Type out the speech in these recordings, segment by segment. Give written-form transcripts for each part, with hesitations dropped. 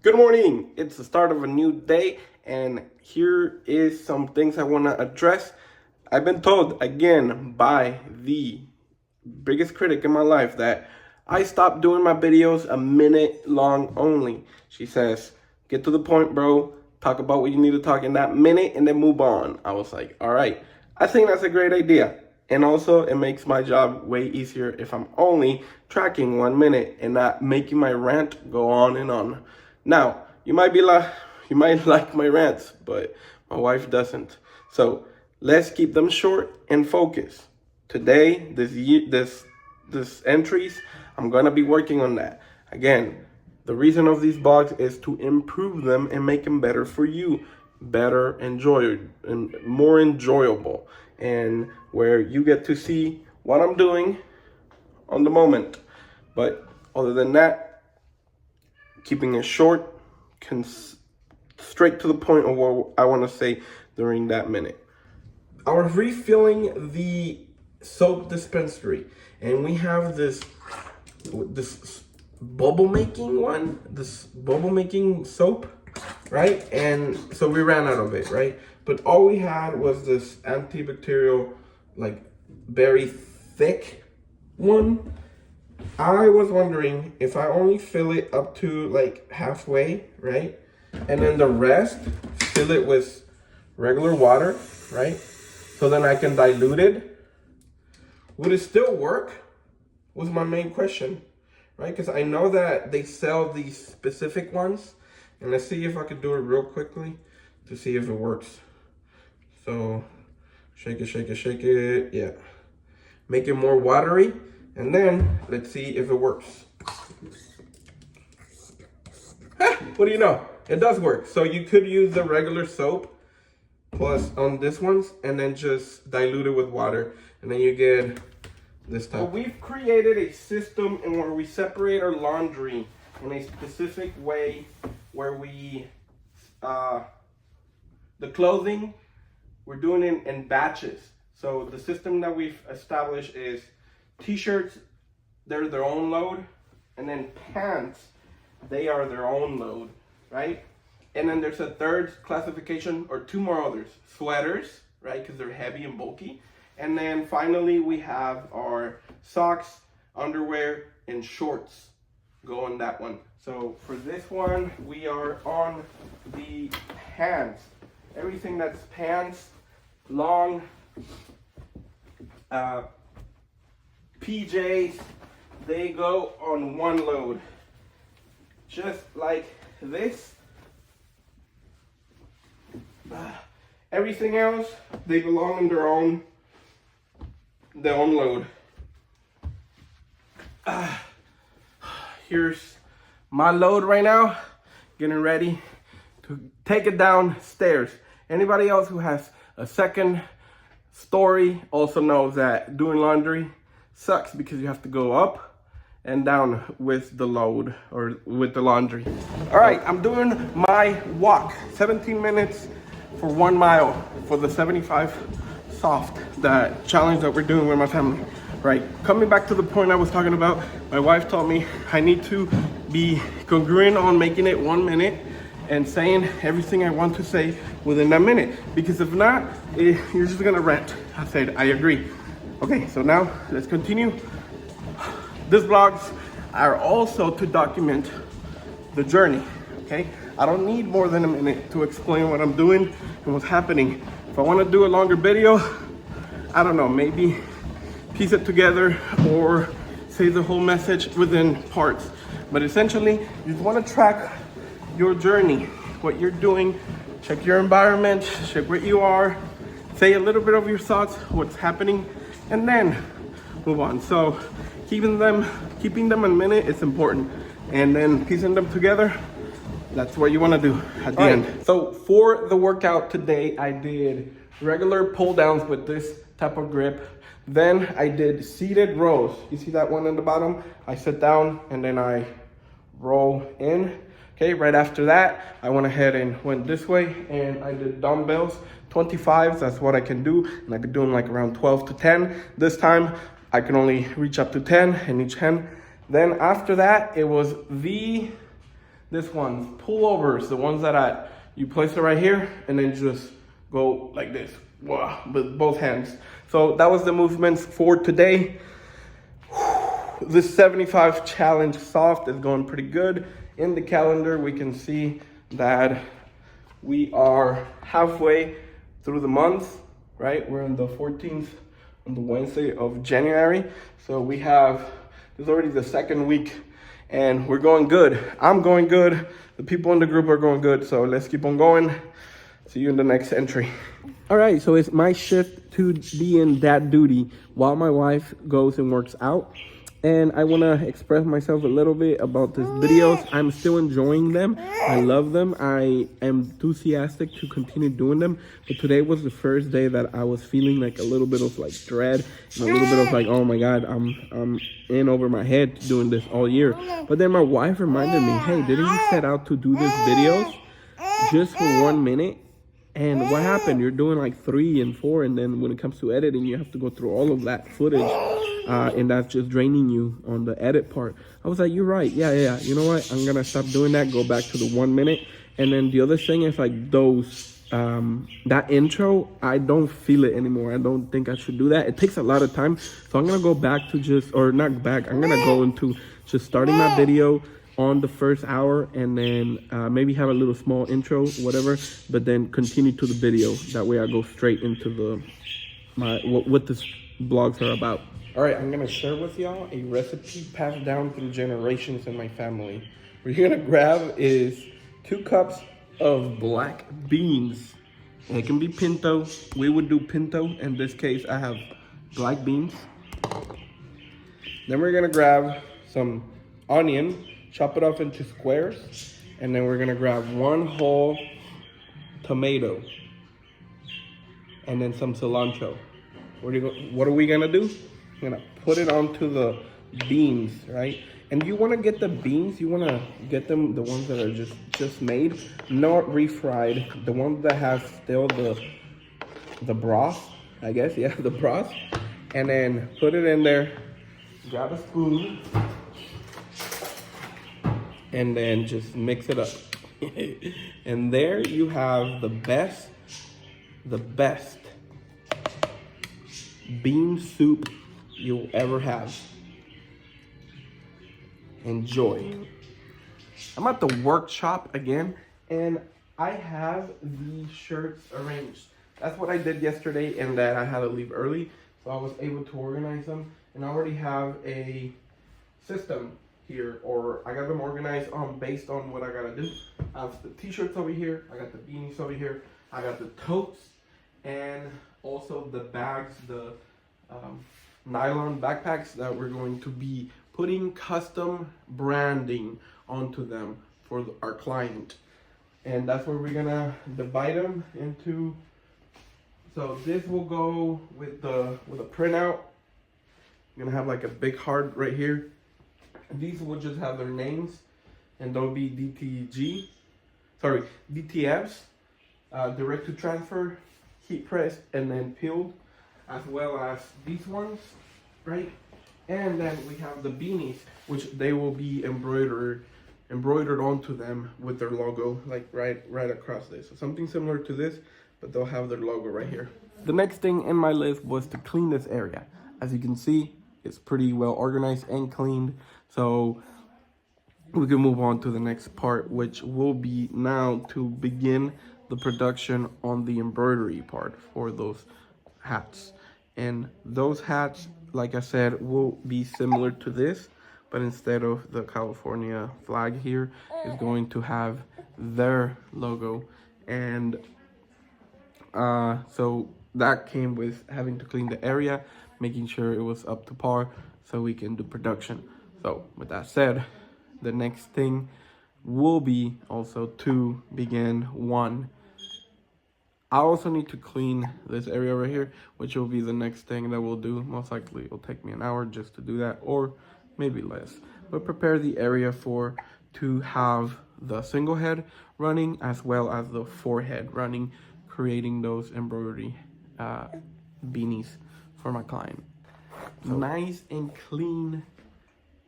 Good morning. It's the start of a new day, and here is some things I want to address. I've been told again by the biggest critic in my life that I stopped doing my videos a minute long only. She says, get to the point, bro. Talk about what you need to talk in that minute and then move on. I was like, all right. I think that's a great idea. And also, it makes my job way easier if I'm only tracking 1 minute and not making my rant go on and on. Now, you might like my rants, but my wife doesn't. So let's keep them short and focused. Today, this entries, I'm gonna be working on that. Again, the reason of these blogs is to improve them and make them better for you, better and more enjoyable, and where you get to see what I'm doing on the moment. But other than that, keeping it short, straight to the point of what I want to say during that minute. I was refilling the soap dispensary, and we have this bubble making soap, right? And so we ran out of it, right? But all we had was this antibacterial, like very thick one. I was wondering if I only fill it up to like halfway, right? And then the rest, fill it with regular water, right? So then I can dilute it. Would it still work? Was my main question, right? Because I know that they sell these specific ones. And let's see if I could do it real quickly to see if it works. So shake it, yeah. Make it more watery. And then let's see if it works. What do you know? It does work. So you could use the regular soap plus on this ones and then just dilute it with water. And then you get this type. So we've created a system in where we separate our laundry in a specific way where we, the clothing, we're doing it in batches. So the system that we've established is t-shirts, they're their own load, and then pants, they are their own load, right? And then there's a third classification, or two more others, sweaters, right, because they're heavy and bulky. And then finally we have our socks, underwear, and shorts go on that one. So for this one, we are on the pants. Everything that's pants, long, PJs, they go on one load, just like this. Everything else, they belong in their own load. Here's my load right now, getting ready to take it downstairs. Anybody else who has a second story also knows that doing laundry sucks because you have to go up and down with the load or with the laundry. All right, I'm doing my walk, 17 minutes for 1 mile for the 75 soft, that challenge that we're doing with my family, right? Coming back to the point I was talking about, my wife told me I need to be congruent on making it 1 minute and saying everything I want to say within that minute, because if not, you're just gonna rant. I said, I agree. Okay, so now let's continue. These vlogs are also to document the journey, okay? I don't need more than a minute to explain what I'm doing and what's happening. If I wanna do a longer video, I don't know, maybe piece it together or say the whole message within parts. But essentially, you just wanna track your journey, what you're doing, check your environment, check where you are, say a little bit of your thoughts, what's happening, and then move on. So keeping them a minute is important, and then piecing them together, that's what you want to do at the end. So for the workout today, I did regular pull downs with this type of grip. Then I did seated rows. You see that one in the bottom? I sit down and then I roll in. Okay, right after that, I went ahead and went this way and I did dumbbells, 25s, that's what I can do. And I've been doing like around 12 to 10. This time, I can only reach up to 10 in each hand. Then after that, it was the This one's pullovers, the ones that you place it right here and then just go like this, wow, with both hands. So that was the movements for today. This 75 challenge soft is going pretty good. In the calendar, we can see that we are halfway through the month, right? We're on the 14th, on the Wednesday of January. So we have, this is already the second week and we're going good. I'm going good. The people in the group are going good. So let's keep on going. See you in the next entry. All right, so it's my shift to be in dad duty while my wife goes and works out. And I want to express myself a little bit about these videos. I'm still enjoying them. I love them. I am enthusiastic to continue doing them. But today was the first day that I was feeling like a little bit of like dread and a little bit of like, oh my God, I'm in over my head doing this all year. But then my wife reminded me, hey, didn't you set out to do these videos just for 1 minute? And what happened? You're doing like 3 and 4, and then when it comes to editing, you have to go through all of that footage, and that's just draining you on the edit part. I was like, you're right. Yeah. You know what? I'm gonna stop doing that. Go back to the 1 minute. And then the other thing is like those, that intro, I don't feel it anymore. I don't think I should do that. It takes a lot of time, so I'm gonna go back to just, or not back. I'm gonna go into just starting my video on the first hour, and then maybe have a little small intro, whatever, but then continue to the video. That way I go straight into what this vlogs are about. All right, I'm gonna share with y'all a recipe passed down through generations in my family. What you're gonna grab is 2 cups of black beans. It can be pinto. We would do pinto. In this case, I have black beans. Then we're gonna grab some onion, chop it off into squares, and then we're gonna grab 1 whole tomato, and then some cilantro. What are we gonna do? We're gonna put it onto the beans, right? And you wanna get the beans, you wanna get them, the ones that are just made, not refried, the ones that have still the broth, I guess, yeah, the broth. And then put it in there, grab a spoon, and then just mix it up. And there you have the best bean soup you'll ever have. Enjoy. I'm at the workshop again, and I have these shirts arranged. That's what I did yesterday, and that I had to leave early, so I was able to organize them. And I already have a system here, or I got them organized based on what I gotta do. I have the t-shirts over here, I got the beanies over here, I got the totes, and also the bags, the nylon backpacks that we're going to be putting custom branding onto them for our client. And that's where we're gonna divide them into. So this will go with a printout. I'm gonna have like a big heart right here. These will just have their names, and they'll be DTFs, direct to transfer, heat pressed, and then peeled, as well as these ones, right? And then we have the beanies, which they will be embroidered onto them with their logo, like right across this. So something similar to this, but they'll have their logo right here. The next thing in my list was to clean this area. As you can see, it's pretty well organized and cleaned. So we can move on to the next part, which will be now to begin the production on the embroidery part for those hats. And those hats, like I said, will be similar to this, but instead of the California flag here, is going to have their logo. And so that came with having to clean the area, making sure it was up to par so we can do production. So with that said, the next thing will be also to begin one. I also need to clean this area right here, which will be the next thing that we'll do. Most likely it'll take me an hour just to do that, or maybe less. But prepare the area to have the single head running as well as the forehead running, creating those embroidery beanies for my client. So nice and clean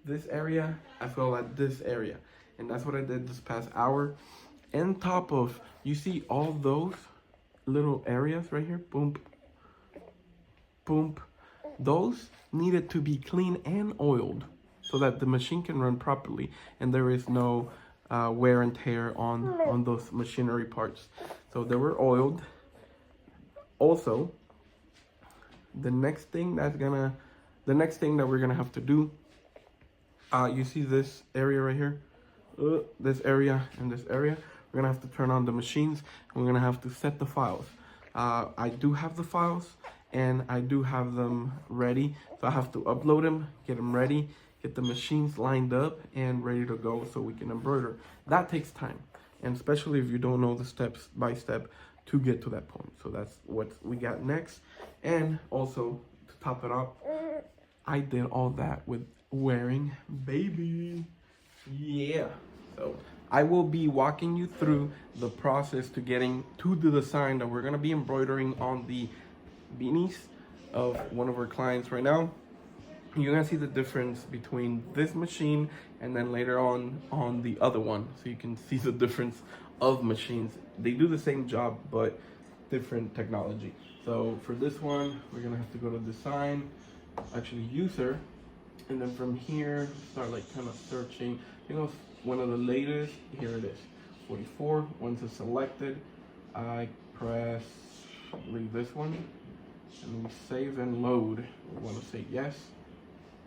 this area as well as this area. And that's what I did this past hour. On top of, you see all those little areas right here, boom, boom, those needed to be cleaned and oiled so that the machine can run properly and there is no wear and tear on those machinery parts. So they were oiled. Also, the next thing that we're gonna have to do, you see this area right here, this area and this area, we're gonna have to turn on the machines and we're gonna have to set the files. I do have the files and I do have them ready, so I have to upload them, get them ready, get the machines lined up and ready to go so we can embroider. That takes time, and especially if you don't know the steps by step to get to that point. So that's what we got next. And also, to top it up, I did all that with wearing baby. Yeah. So I will be walking you through the process to getting to the design that we're gonna be embroidering on the beanies of one of our clients right now. You're gonna see the difference between this machine and then later on the other one, so you can see the difference of machines. They do the same job but different technology. So for this one, we're gonna have to go to design, actually user, and then from here start like kind of searching. You know, one of the latest, here it is, 44. Once it's selected, I press, leave this one, and we save and load. We want to say yes,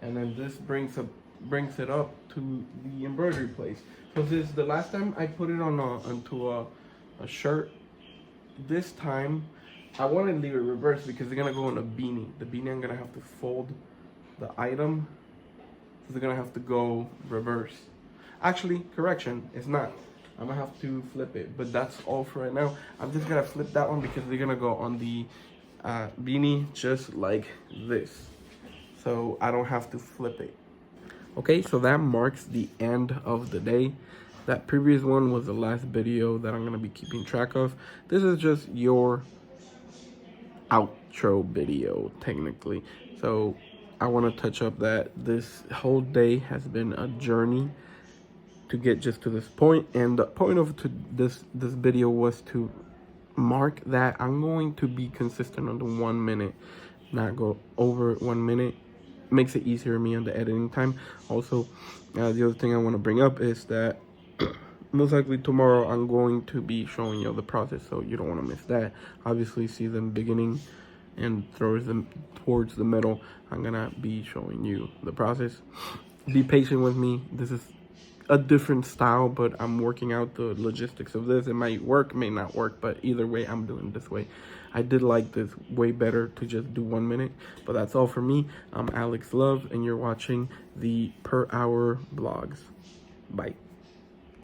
and then this brings it up to the embroidery place. So this is the last time I put it on onto a shirt. This time I want to leave it reversed because they're gonna go on a beanie. The beanie, I'm gonna have to fold the item, so they're gonna have to go reverse. Actually, correction, it's not. I'm gonna have to flip it, but that's all for right now. I'm just gonna flip that one because they're gonna go on the beanie just like this, so I don't have to flip it. Okay, so that marks the end of the day. That previous one was the last video that I'm gonna be keeping track of. This is just your outro video, technically. So I want to touch up that this whole day has been a journey to get just to this point, and the point of this video was to mark that I'm going to be consistent on the 1 minute, not go over 1 minute. Makes it easier for me on the editing time. Also, the other thing I want to bring up is that most likely tomorrow I'm going to be showing you the process, so you don't want to miss that. Obviously, see them beginning and towards the middle. I'm gonna be showing you the process. Be patient with me. This is a different style, but I'm working out the logistics of this. It might work, may not work, but either way, I'm doing it this way. I did like this way better to just do 1 minute, but that's all for me. I'm Alex Love, and you're watching the Per Hour Vlogs. Bye.